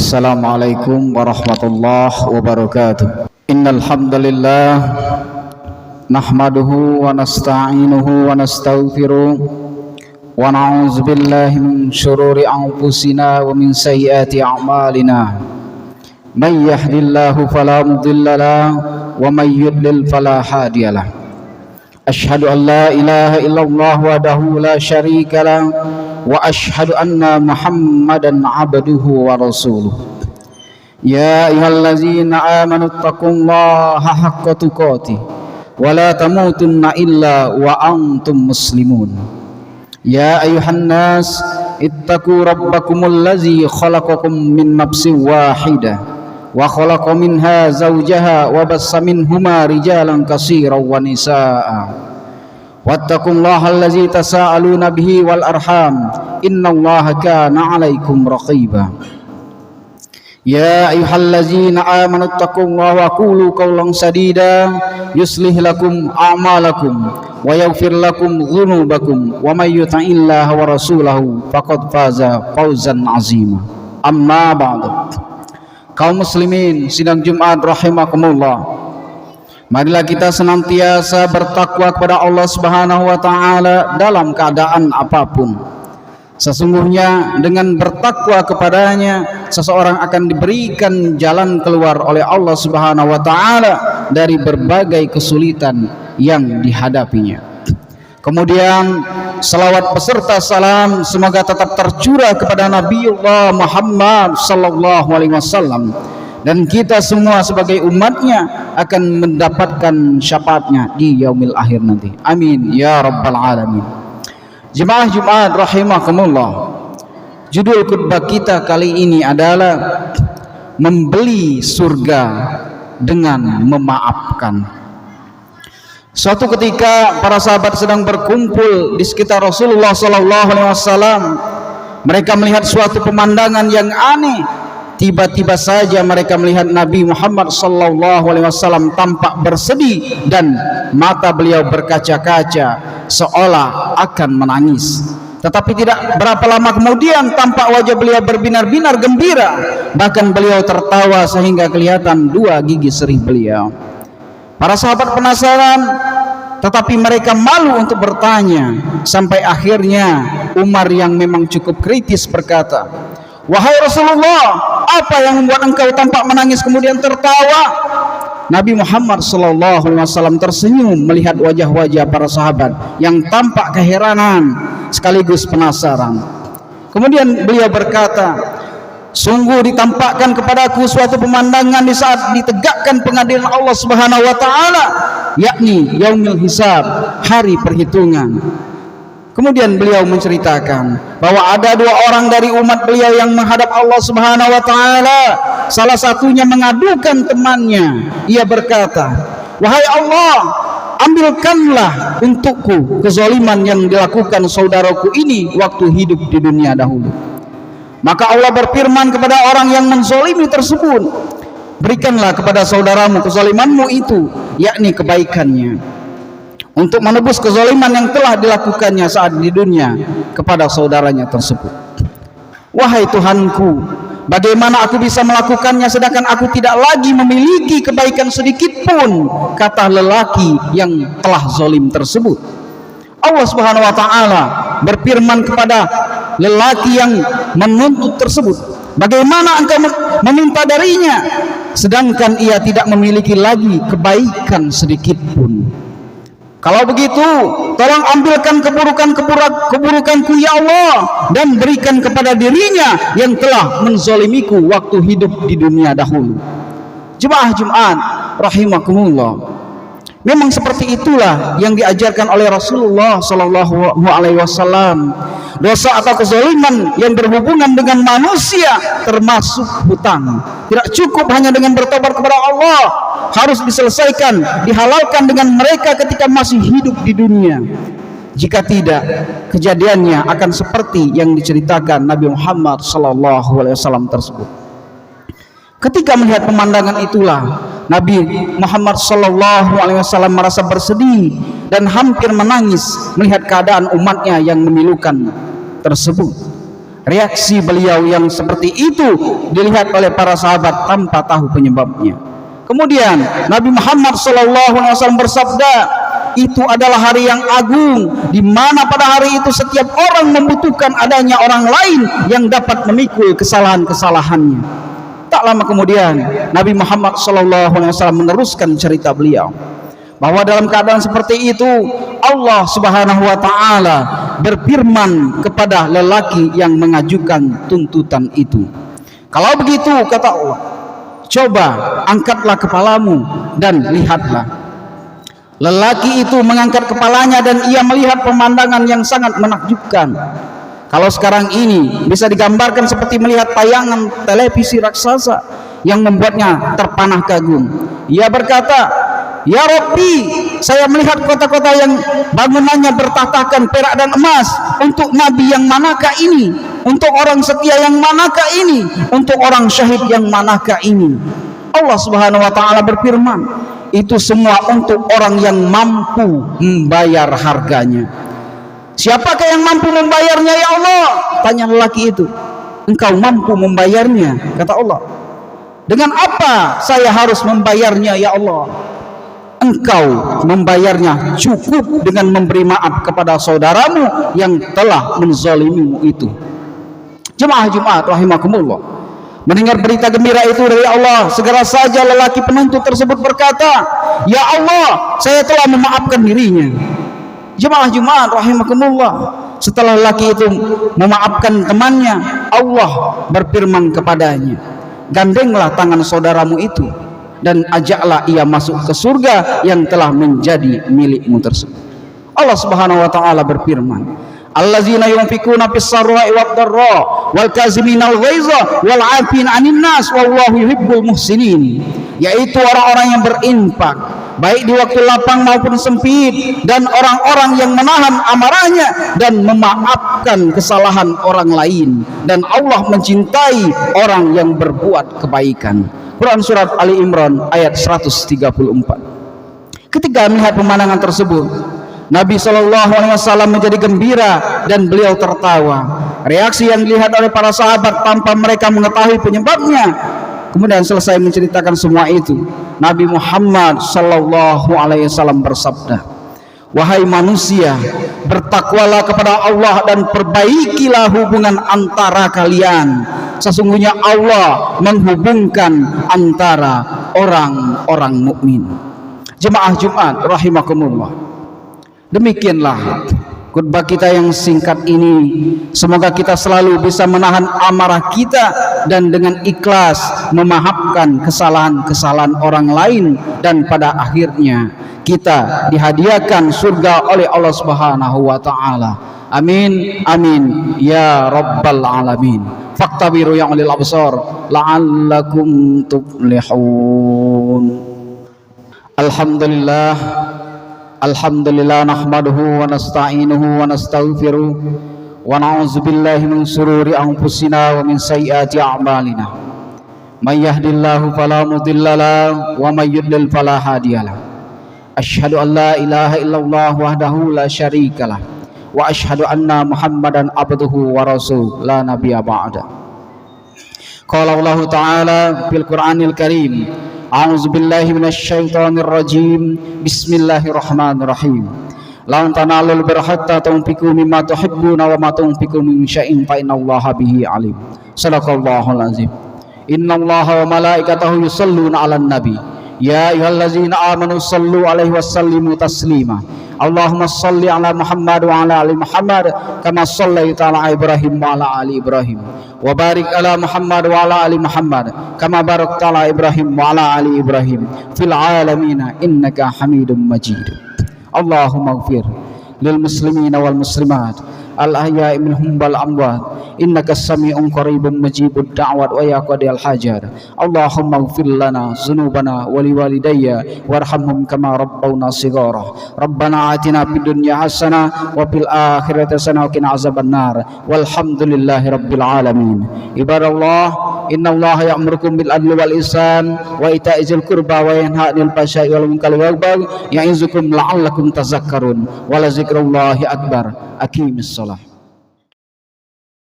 Assalamualaikum warahmatullahi wabarakatuh. Innal hamdalillah nahmaduhu wa nasta'inuhu wa nastaghfiruh wa na'udzu billahi min shururi anfusina wa min sayyiati a'malina. May yahdihillahu fala mudilla lahu wa may yudlil fala hadiyalah. Asyhadu an la ilaha illallah wahdahu la syarika lah wa asyhadu anna Muhammadan abduhu wa rasuluh. Ya ayyuhallazina amanu taqullaha haqqa tuqatih wa la tamutunna illa wa antum muslimun. Ya ayyuhan nas ittaqu rabbakumul ladzi khalaqakum min nafsin wahidah wa khalaqa minha zawjaha wa bassa minhuma rijalan katsiran wa nisaa'a. Wattaqullaha allazi tasaaluna bihi wal arham innallaha kana 'alaikum raqiba. Ya ayyuhallazina amanu taqullaha wa qulu qawlan sadida yuslih lakum a'malakum wa yaghfir lakum dhunubakum wa may yuti'illaha wa rasulahu faqad faza fawzan 'azima. Amma ba'du. Kaum muslimin sidang Jumat rahimakumullah, marilah kita senantiasa bertakwa kepada Allah Subhanahu wa taala dalam keadaan apapun. Sesungguhnya dengan bertakwa kepadanya seseorang akan diberikan jalan keluar oleh Allah Subhanahu wa taala dari berbagai kesulitan yang dihadapinya. Kemudian salawat beserta salam semoga tetap tercurah kepada Nabiullah Muhammad sallallahu alaihi wasallam, dan kita semua sebagai umatnya akan mendapatkan syafaatnya di yaumil akhir nanti. Amin ya rabbal alamin. Jemaah Jumat rahimakumullah, judul khutbah kita kali ini adalah membeli surga dengan memaafkan. Suatu ketika para sahabat sedang berkumpul di sekitar Rasulullah sallallahu alaihi wasallam. Mereka melihat suatu pemandangan yang aneh. Tiba-tiba saja mereka melihat Nabi Muhammad sallallahu alaihi wasallam tampak bersedih dan mata beliau berkaca-kaca seolah akan menangis. Tetapi tidak berapa lama kemudian tampak wajah beliau berbinar-binar gembira, bahkan beliau tertawa sehingga kelihatan dua gigi seri beliau. Para sahabat penasaran, tetapi mereka malu untuk bertanya. Sampai akhirnya Umar yang memang cukup kritis berkata, "Wahai Rasulullah, apa yang membuat engkau tampak menangis kemudian tertawa?" Nabi Muhammad SAW tersenyum melihat wajah-wajah para sahabat yang tampak keheranan sekaligus penasaran. Kemudian beliau berkata, "Sungguh ditampakkan kepadaku suatu pemandangan di saat ditegakkan pengadilan Allah Subhanahu wa taala, yakni yaumil hisab, hari perhitungan." Kemudian beliau menceritakan bahwa ada dua orang dari umat beliau yang menghadap Allah Subhanahu wa taala. Salah satunya mengadukan temannya. Ia berkata, "Wahai Allah, ambilkanlah untukku kezaliman yang dilakukan saudaraku ini waktu hidup di dunia dahulu." Maka Allah berfirman kepada orang yang menzalimi tersebut, "Berikanlah kepada saudaramu kezalimanmu itu, yakni kebaikannya, untuk menebus kezaliman yang telah dilakukannya saat di dunia kepada saudaranya tersebut." Wahai Tuhanku, bagaimana aku bisa melakukannya sedangkan aku tidak lagi memiliki kebaikan sedikit pun, kata lelaki yang telah zalim tersebut. Allah Subhanahu wa taala berfirman kepada lelaki yang menuntut tersebut, "Bagaimana engkau meminta darinya sedangkan ia tidak memiliki lagi kebaikan sedikit pun? Kalau begitu, tolong ambilkan keburukanku ya Allah, dan berikan kepada dirinya yang telah menzalimiku waktu hidup di dunia dahulu." Jemaah Jumat rahimakumullah, memang seperti itulah yang diajarkan oleh Rasulullah sallallahu alaihi wasallam. Dosa atau kezaliman yang berhubungan dengan manusia termasuk hutang. Tidak cukup hanya dengan bertobat kepada Allah, harus diselesaikan, dihalalkan dengan mereka ketika masih hidup di dunia. Jika tidak, kejadiannya akan seperti yang diceritakan Nabi Muhammad sallallahu alaihi wasallam tersebut. Ketika melihat pemandangan itulah Nabi Muhammad sallallahu alaihi wasallam merasa bersedih dan hampir menangis melihat keadaan umatnya yang memilukan tersebut. Reaksi beliau yang seperti itu dilihat oleh para sahabat tanpa tahu penyebabnya. Kemudian Nabi Muhammad SAW bersabda, itu adalah hari yang agung, di mana pada hari itu setiap orang membutuhkan adanya orang lain yang dapat memikul kesalahan-kesalahannya. Tak lama kemudian Nabi Muhammad SAW meneruskan cerita beliau, bahwa dalam keadaan seperti itu Allah Subhanahu wa taala berfirman kepada lelaki yang mengajukan tuntutan itu. Kalau begitu, kata Allah, coba angkatlah kepalamu dan lihatlah. Lelaki itu mengangkat kepalanya dan ia melihat pemandangan yang sangat menakjubkan. Kalau sekarang ini bisa digambarkan seperti melihat tayangan televisi raksasa yang membuatnya terpanah kagum. Ia berkata, "Ya Rabbi, saya melihat kota-kota yang bangunannya bertahtakan perak dan emas. Untuk nabi yang manakah ini? Untuk orang setia yang manakah ini? Untuk orang syahid yang manakah ini?" Allah Subhanahu wa taala berfirman, itu semua untuk orang yang mampu membayar harganya. Siapakah yang mampu membayarnya ya Allah? Tanya lelaki itu. Engkau mampu membayarnya, kata Allah. Dengan apa saya harus membayarnya ya Allah? Engkau membayarnya cukup dengan memberi maaf kepada saudaramu yang telah menzalimimu itu. Jemaah Jumat rahimakumullah, mendengar berita gembira itu dari Allah, segera saja lelaki penuntut tersebut berkata, "Ya Allah, saya telah memaafkan dirinya." Jemaah Jumat rahimakumullah, setelah lelaki itu memaafkan temannya, Allah berfirman kepadanya, "Gandenglah tangan saudaramu itu dan ajaklah ia masuk ke surga yang telah menjadi milikmu tersebut." Allah Subhanahu wa taala berfirman, "Allazina yunfikuna fis-sarra'i wad-dharra wal kaziminal ghaiza wal 'afina 'anil nas wallahu yuhibbul muhsinin." Yaitu orang-orang yang berinfak baik di waktu lapang maupun sempit, dan orang-orang yang menahan amarahnya dan memaafkan kesalahan orang lain, dan Allah mencintai orang yang berbuat kebaikan. Quran surat Ali Imran ayat 134. Ketika melihat pemandangan tersebut, Nabi SAW menjadi gembira dan beliau tertawa. Reaksi yang dilihat oleh para sahabat tanpa mereka mengetahui penyebabnya. Kemudian selesai menceritakan semua itu, Nabi Muhammad SAW bersabda, "Wahai manusia, bertakwalah kepada Allah dan perbaikilah hubungan antara kalian. Sesungguhnya Allah menghubungkan antara orang-orang mukmin." Jemaah Jumat rahimakumullah, demikianlah khutbah kita yang singkat ini. Semoga kita selalu bisa menahan amarah kita dan dengan ikhlas memaafkan kesalahan-kesalahan orang lain, dan pada akhirnya kita dihadiahkan surga oleh Allah Subhanahu wa taala. Amin amin ya rabbal alamin. Faktabiru ya ulil absar la'allakum tuflihun. Alhamdulillah, alhamdulillah, nahmaduhu wa nasta'inuhu wa nastaghfiruh wa na'udzu billahi min shururi anfusina wa min sayyiati a'malina. May yahdihillahu fala mudilla lahu wa may yudlil fala hadiyalah. Asyhadu an la ilaha illallah wahdahu la syarikalah wa asyhadu anna Muhammadan abduhu wa rasuluh la nabiyya ba'da. Qala Allah ta'ala fil Qur'anil Karim, a'udzu billahi minasyaitonir rajim. Bismillahirrahmanirrahim. Lan tanalul birra hatta tunfiqu mimma tuhibbuna wa ma tunfiqu min syai'in fa innallaha bihi alim. Shadaqallahul azim. Innallaha wa malaikatahu yusholluna 'alan nabi. Ya ayyuhallazina amanu shallu 'alaihi wa sallimu taslima. Allahumma shalli 'ala Muhammad wa 'ala ali Muhammad kama shallaita 'ala Ibrahim wa 'ala ali Ibrahim. Wa barik 'ala Muhammad wa 'ala ali Muhammad kama barakta 'ala Ibrahim wa 'ala ali Ibrahim fil 'alamin innaka Hamidum Majid. Allahumma ighfir lil muslimina wal muslimat al ahya'i minhum wal amwat innaka sami'un qaribun mujibud da'wat wa ya qadiyal hajat. Allahumma ighfir lana dzunubana wa liwalidayya warhamhum kama rabbawna shighara. Rabbana atina fid dunya hasanah wa fil akhirati hasanah wa qina azabannar. Walhamdulillahi rabbil alamin. Ibadallah, innallaha ya'murukum bil adli wal ihsan wa ita'i dzil qurba wa yanha 'anil fahsya'i wal munkari wal baghi ya'izukum la'allakum tadhakkarun. Wa la dzikrullahi akbar. Aqimis shalah.